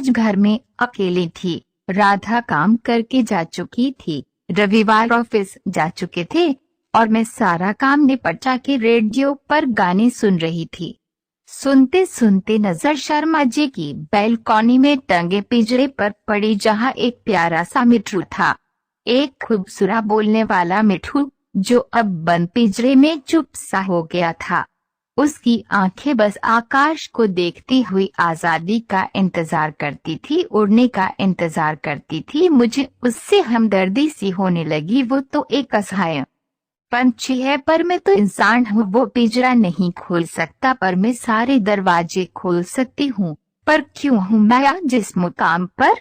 आज घर में अकेली थी। राधा काम करके जा चुकी थी, रविवार ऑफिस जा चुके थे और मैं सारा काम निपटा के रेडियो पर गाने सुन रही थी। सुनते सुनते नजर शर्मा जी की बैल्कनी में टंगे पिंजरे पर पड़ी, जहां एक प्यारा सा मिट्ठू था, एक खूबसूरत बोलने वाला मिट्ठू जो अब बंद पिंजरे में चुप सा हो गया था। उसकी आंखें बस आकाश को देखती हुई आजादी का इंतजार करती थी, उड़ने का इंतजार करती थी। मुझे उससे हमदर्दी सी होने लगी। वो तो एक असहाय पंछी है, पर मैं तो इंसान हूँ। वो पिंजरा नहीं खोल सकता, पर मैं सारे दरवाजे खोल सकती हूँ। पर क्यों हूँ मैं जिस मुकाम पर?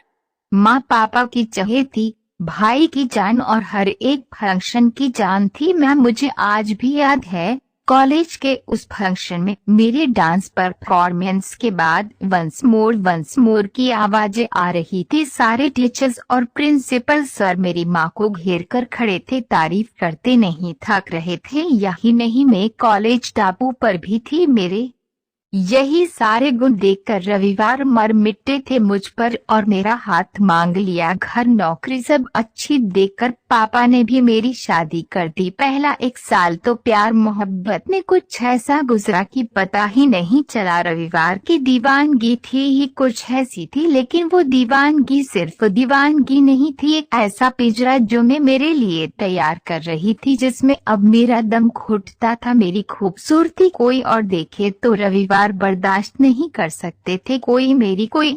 माँ पापा की चहेती, भाई की जान और हर एक फंक्शन की जान थी मैं। मुझे आज भी याद है, कॉलेज के उस फंक्शन में मेरे डांस परफॉर्मेंस के बाद वंस मोर की आवाजें आ रही थी। सारे टीचर्स और प्रिंसिपल सर मेरी माँ को घेर कर खड़े थे, तारीफ करते नहीं थक रहे थे। यही नहीं, मैं कॉलेज टापू पर भी थी। मेरे यही सारे गुण देखकर रविवार मर मिटते थे मुझ पर और मेरा हाथ मांग लिया। घर नौकरी सब अच्छी देखकर पापा ने भी मेरी शादी कर दी। पहला 1 साल तो प्यार मोहब्बत में कुछ ऐसा गुजरा कि पता ही नहीं चला। रविवार की दीवानगी थी ही कुछ ऐसी थी, लेकिन वो दीवानगी सिर्फ दीवानगी नहीं थी, एक ऐसा पिंजरा जो मैं मेरे लिए तैयार कर रही थी, जिसमें अब मेरा दम घुटता था। मेरी खूबसूरती कोई और देखे तो रविवार बर्दाश्त नहीं कर सकते थे। कोई मेरी कोई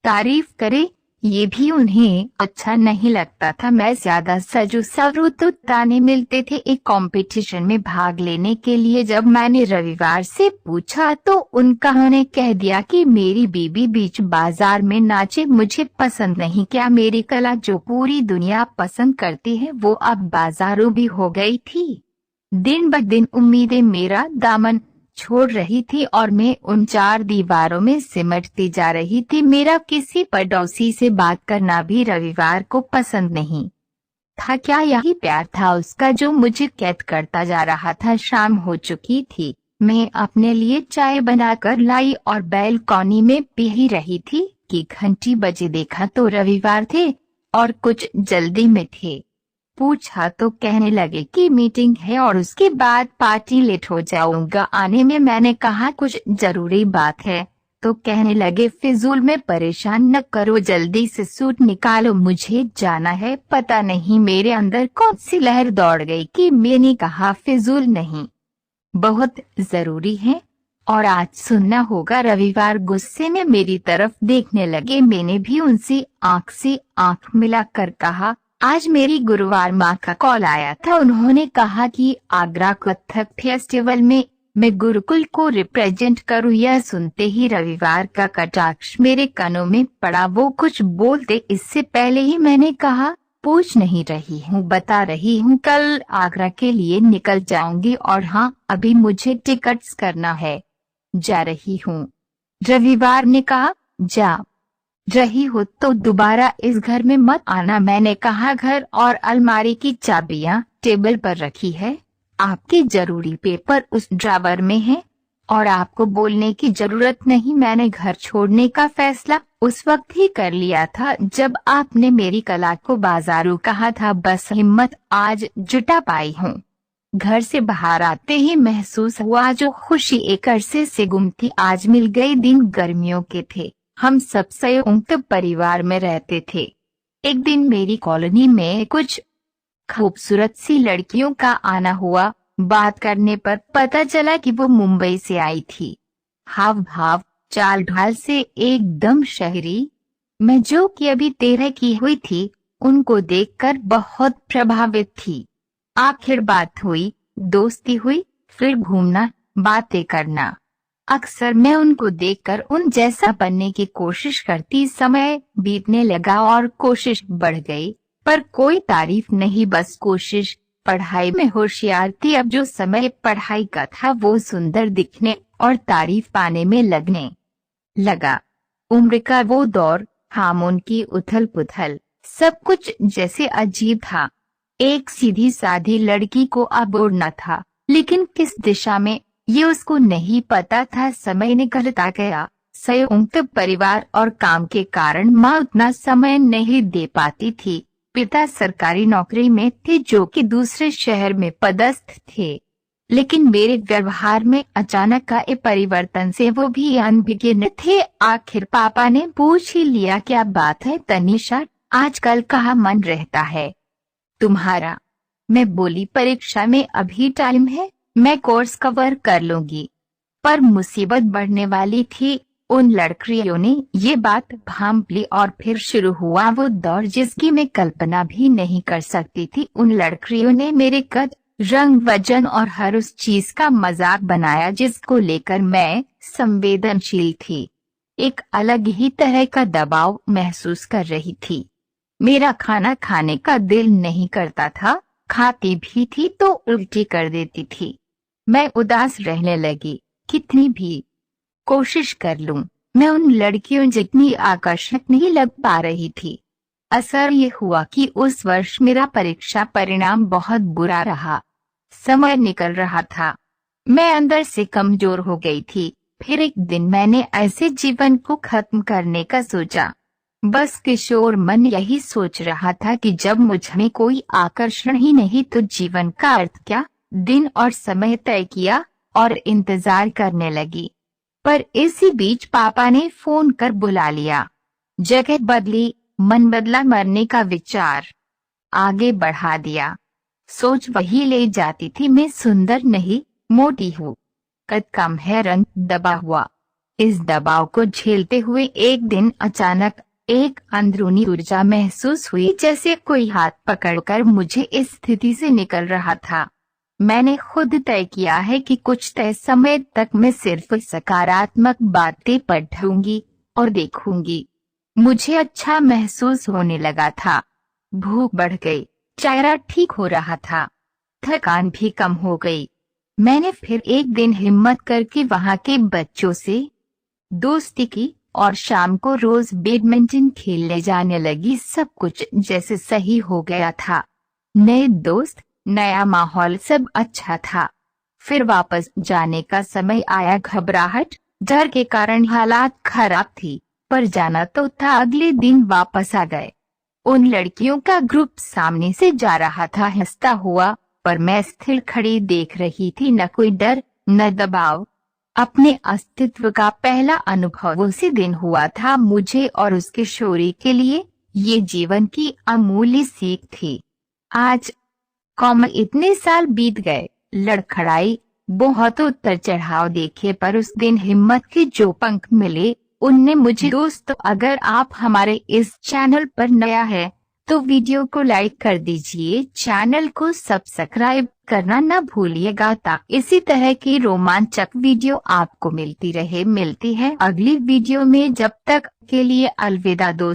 तारीफ करे, ये भी उन्हें अच्छा नहीं लगता था। मैं ज्यादा सजू सवरू तो ताने मिलते थे एक कंपटीशन में भाग लेने के लिए। जब मैंने रविवार से पूछा तो उन्होंने कह दिया कि मेरी बीबी बीच बाजार में नाचे मुझे पसंद नहीं। क्या मेरी कला जो पूरी दुनिया पसंद करती है वो अब बाजारू भी हो गई थी। दिन ब दिन उम्मीदें मेरा दामन छोड़ रही थी और मैं उन 4 दीवारों में सिमटती जा रही थी। मेरा किसी पड़ोसी से बात करना भी रविवार को पसंद नहीं था। क्या यही प्यार था उसका जो मुझे कैद करता जा रहा था? शाम हो चुकी थी। मैं अपने लिए चाय बनाकर लाई और बैल्कनी में पी ही रही थी कि घंटी बजे। देखा तो रविवार थे और कुछ जल्दी में थे। पूछा तो कहने लगे कि मीटिंग है और उसके बाद पार्टी लेट हो जाऊंगा आने में। मैंने कहा कुछ जरूरी बात है तो कहने लगे फिजूल में परेशान न करो, जल्दी से सूट निकालो, मुझे जाना है। पता नहीं मेरे अंदर कौन सी लहर दौड़ गई कि मैंने कहा फिजूल नहीं, बहुत जरूरी है और आज सुनना होगा। रविवार गुस्से में मेरी तरफ देखने लगे। मैंने भी उनसे आंख से आंख मिलाकर कहा, आज मेरी गुरुवार माँ का कॉल आया था। उन्होंने कहा कि आगरा कथक फेस्टिवल में मैं गुरुकुल को रिप्रेजेंट करूँ। यह सुनते ही रविवार का कटाक्ष मेरे कानों में पड़ा। वो कुछ बोलते इससे पहले ही मैंने कहा, पूछ नहीं रही हूँ, बता रही हूँ। कल आगरा के लिए निकल जाऊंगी और हाँ, अभी मुझे टिकट्स करना है, जा रही हूँ। रविवार ने कहा, जा रही हो तो दोबारा इस घर में मत आना। मैंने कहा, घर और अलमारी की चाबियां टेबल पर रखी है, आपके जरूरी पेपर उस ड्रावर में हैं और आपको बोलने की जरूरत नहीं। मैंने घर छोड़ने का फैसला उस वक्त ही कर लिया था जब आपने मेरी कला को बाजारू कहा था। बस हिम्मत आज जुटा पाई हूँ। घर से बाहर आते ही महसूस हुआ जो खुशी एक अरसे से गुम थी, आज मिल गई। दिन गर्मियों के थे, हम सब संयुक्त परिवार में रहते थे। एक दिन मेरी कॉलोनी में कुछ खूबसूरत सी लड़कियों का आना हुआ। बात करने पर पता चला कि वो मुंबई से आई थी। हाव भाव चाल ढाल से एकदम शहरी। मैं जो कि अभी 13 की हुई थी, उनको देखकर बहुत प्रभावित थी। आखिर बात हुई, दोस्ती हुई, फिर घूमना, बातें करना। अक्सर मैं उनको देखकर उन जैसा बनने की कोशिश करती। समय बीतने लगा और कोशिश बढ़ गई, पर कोई तारीफ नहीं, बस कोशिश। पढ़ाई में होशियार थी। अब जो समय पढ़ाई का था वो सुंदर दिखने और तारीफ पाने में लगने लगा। उम्र का वो दौर, हार्मोन की उथल पुथल, सब कुछ जैसे अजीब था। एक सीधी साधी लड़की को अब उड़ना था, लेकिन किस दिशा में ये उसको नहीं पता था। समय निकलता गया, संयुक्त परिवार और काम के कारण माँ उतना समय नहीं दे पाती थी। पिता सरकारी नौकरी में थे जो कि दूसरे शहर में पदस्थ थे, लेकिन मेरे व्यवहार में अचानक आए परिवर्तन से वो भी अनभिज्ञ थे। आखिर पापा ने पूछ ही लिया, क्या बात है तनीषा, आजकल कहाँ मन रहता है तुम्हारा? मैं बोली, परीक्षा में अभी टाइम है, मैं कोर्स कवर कर लूंगी। पर मुसीबत बढ़ने वाली थी। उन लड़कियों ने ये बात भांप ली और फिर शुरू हुआ वो दौर जिसकी मैं कल्पना भी नहीं कर सकती थी। उन लड़कियों ने मेरे कद, रंग, वजन और हर उस चीज का मजाक बनाया जिसको लेकर मैं संवेदनशील थी। एक अलग ही तरह का दबाव महसूस कर रही थी। मेरा खाना खाने का दिल नहीं करता था, खाती भी थी तो उल्टी कर देती थी। मैं उदास रहने लगी। कितनी भी कोशिश कर लूं, मैं उन लड़कियों जितनी आकर्षक नहीं लग पा रही थी। असर ये हुआ कि उस वर्ष मेरा परीक्षा परिणाम बहुत बुरा रहा। समय निकल रहा था, मैं अंदर से कमजोर हो गई थी। फिर एक दिन मैंने ऐसे जीवन को खत्म करने का सोचा। बस किशोर मन यही सोच रहा था कि जब मुझ में कोई आकर्षण ही नहीं तो जीवन का अर्थ क्या। दिन और समय तय किया और इंतजार करने लगी। पर इसी बीच पापा ने फोन कर बुला लिया। जगह बदली, मन बदला, मरने का विचार आगे बढ़ा दिया। सोच वही ले जाती थी, मैं सुंदर नहीं, मोटी हूँ, कद कम है, रंग दबा हुआ। इस दबाव को झेलते हुए एक दिन अचानक एक अंदरूनी ऊर्जा महसूस हुई, जैसे कोई हाथ पकड़कर मुझे इस स्थिति से निकल रहा था। मैंने खुद तय किया है कि कुछ तय समय तक मैं सिर्फ सकारात्मक बातें पढ़ूंगी और देखूंगी। मुझे अच्छा महसूस होने लगा था, भूख बढ़ गई, चेहरा ठीक हो रहा था, थकान भी कम हो गई। मैंने फिर एक दिन हिम्मत करके वहां के बच्चों से दोस्ती की और शाम को रोज बैडमिंटन खेलने जाने लगी। सब कुछ जैसे सही हो गया था। नए दोस्त, नया माहौल, सब अच्छा था। फिर वापस जाने का समय आया। घबराहट, डर के कारण हालात खराब थी, पर जाना तो था। अगले दिन वापस आ गए। उन लड़कियों का ग्रुप सामने से जा रहा था, हंसता हुआ, पर मैं स्थिर खड़ी देख रही थी। न कोई डर, न दबाव। अपने अस्तित्व का पहला अनुभव उसी दिन हुआ था। मुझे और उस किशोरी के लिए ये जीवन की अमूल्य सीख थी। आज इतने साल बीत गए, लड़खड़ाई, बहुत उतर चढ़ाव देखे, पर उस दिन हिम्मत के जो पंख मिले उनने मुझे। दोस्तों, अगर आप हमारे इस चैनल पर नया है तो वीडियो को लाइक कर दीजिए, चैनल को सब्सक्राइब करना न भूलिएगा ताकि इसी तरह की रोमांचक वीडियो आपको मिलती रहे। मिलती है अगली वीडियो में, जब तक के लिए अलविदा दोस्त।